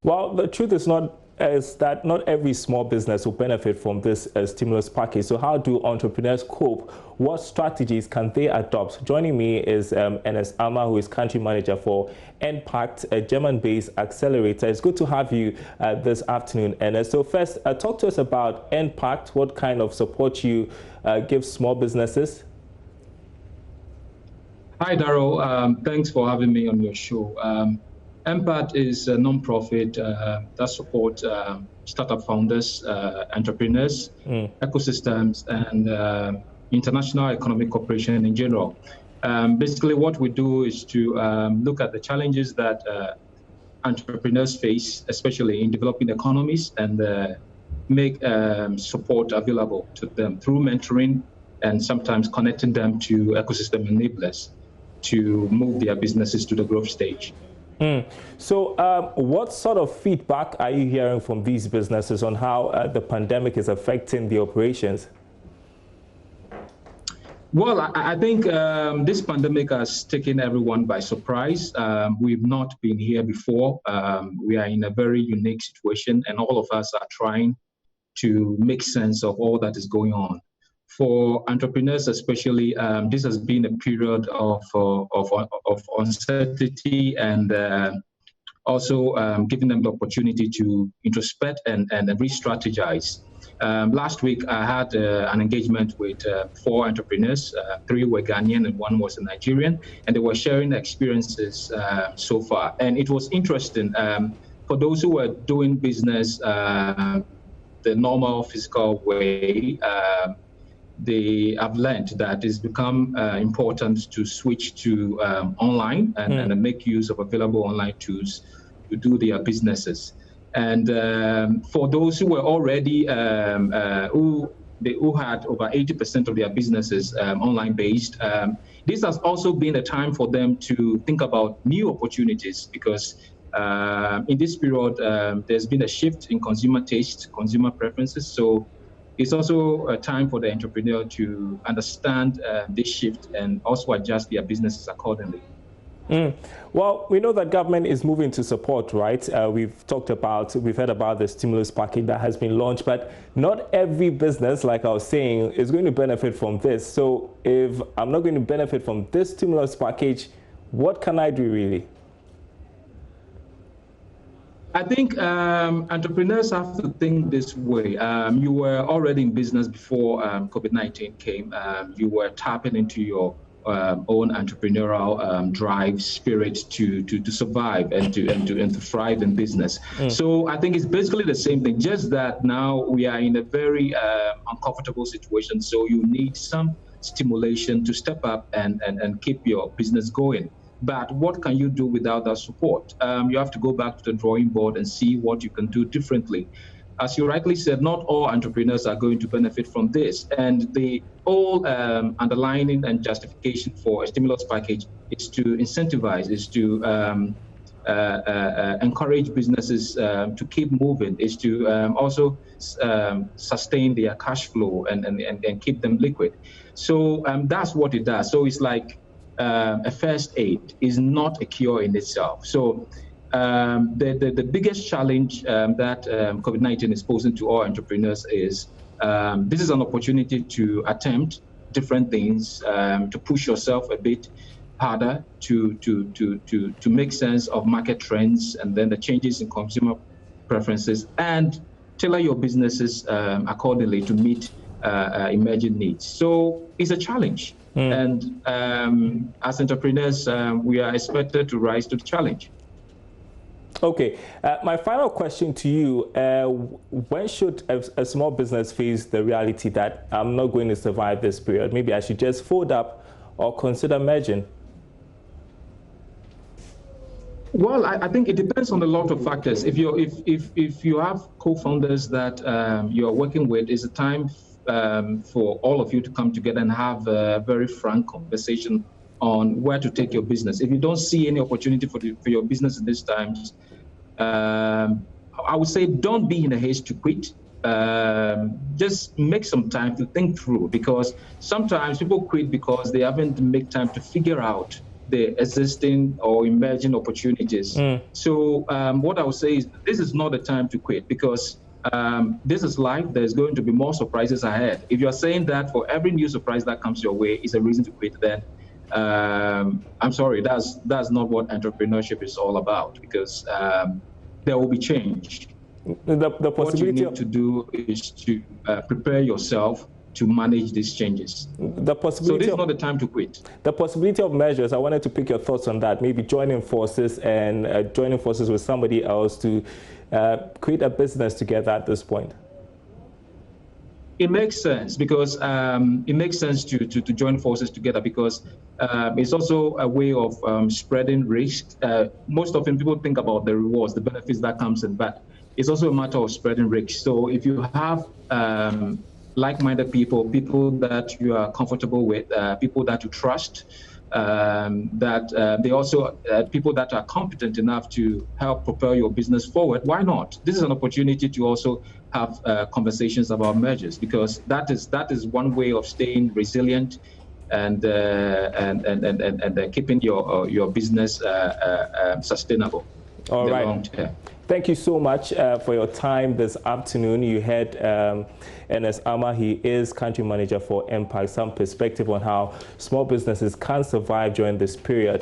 Well, the truth is that not every small business will benefit from this stimulus package. So how do entrepreneurs cope? What strategies can they adopt? Joining me is Ernest Alma, who is country manager for Impact, a German-based accelerator. It's good to have you this afternoon, Ernest. So first, talk to us about Impact, what kind of support you give small businesses. Hi, Darryl. Thanks for having me on your show. Impact is a non-profit that supports startup founders, entrepreneurs, ecosystems, and international economic cooperation in general. Basically, what we do is to look at the challenges that entrepreneurs face, especially in developing economies, and make support available to them through mentoring and sometimes connecting them to ecosystem enablers to move their businesses to the growth stage. So what sort of feedback are you hearing from these businesses on how the pandemic is affecting the operations? Well, I think this pandemic has taken everyone by surprise. We've not been here before. We are in a very unique situation, and all of us are trying to make sense of all that is going on. For entrepreneurs especially, this has been a period of uncertainty and also giving them the opportunity to introspect and re-strategize. Last week, I had an engagement with 4 entrepreneurs. 3 were Ghanaian and 1 was a Nigerian, and they were sharing experiences so far. And it was interesting. For those who were doing business the normal physical way, they have learned that it's become important to switch to online and make use of available online tools to do their businesses. And for those who were already, who had over 80% of their businesses online based, this has also been a time for them to think about new opportunities because in this period, there's been a shift in consumer taste, consumer preferences. So it's also a time for the entrepreneur to understand this shift and also adjust their businesses accordingly. Well, we know that government is moving to support, right? We've heard about the stimulus package that has been launched, but not every business, like I was saying, is going to benefit from this. So if I'm not going to benefit from this stimulus package, what can I do really? I think entrepreneurs have to think this way. You were already in business before COVID-19 came. You were tapping into your own entrepreneurial drive, spirit to survive and to thrive in business. So I think it's basically the same thing, just that now we are in a very uncomfortable situation. So you need some stimulation to step up and keep your business going. But what can you do without that support? You have to go back to the drawing board and see what you can do differently. As you rightly said, not all entrepreneurs are going to benefit from this. And the whole underlining and justification for a stimulus package is to incentivize, is to encourage businesses to keep moving, is to also sustain their cash flow and keep them liquid. So that's what it does. So it's like a first aid, is not a cure in itself. So the biggest challenge that COVID-19 is posing to all entrepreneurs is this is an opportunity to attempt different things, to push yourself a bit harder, to make sense of market trends and then the changes in consumer preferences and tailor your businesses accordingly to meet emerging needs. So it's a challenge. And as entrepreneurs, we are expected to rise to the challenge. Okay. My final question to you, when should a small business face the reality that I'm not going to survive this period? Maybe I should just fold up or consider merging? Well, I think it depends on a lot of factors. If you have co-founders that you're working with, it's a time for all of you to come together and have a very frank conversation on where to take your business. If you don't see any opportunity for your business in these times, I would say don't be in a haste to quit. Just make some time to think through, because sometimes people quit because they haven't made time to figure out the existing or emerging opportunities. So what I would say is this is not the time to quit, because this is life. There's going to be more surprises ahead. If you're saying that for every new surprise that comes your way is a reason to quit, then I'm sorry, that's not what entrepreneurship is all about, because there will be change. The possibility what you need to do is to prepare yourself to manage these changes. The possibility so this is not the time to quit. The possibility of measures, I wanted to pick your thoughts on that. Maybe joining forces and joining forces with somebody else to create a business together at this point. It makes sense, because it makes sense to join forces together, because it's also a way of spreading risk. Most often people think about the rewards, the benefits that comes in, but it's also a matter of spreading risk. So if you have like-minded people that you are comfortable with, people that you trust, they also people that are competent enough to help propel your business forward, why not? This is an opportunity to also have conversations about mergers, because that is one way of staying resilient and keeping your business sustainable in the long term. Thank you so much for your time this afternoon. You had Ernest Ama. He is country manager for Impact. Some perspective on how small businesses can survive during this period.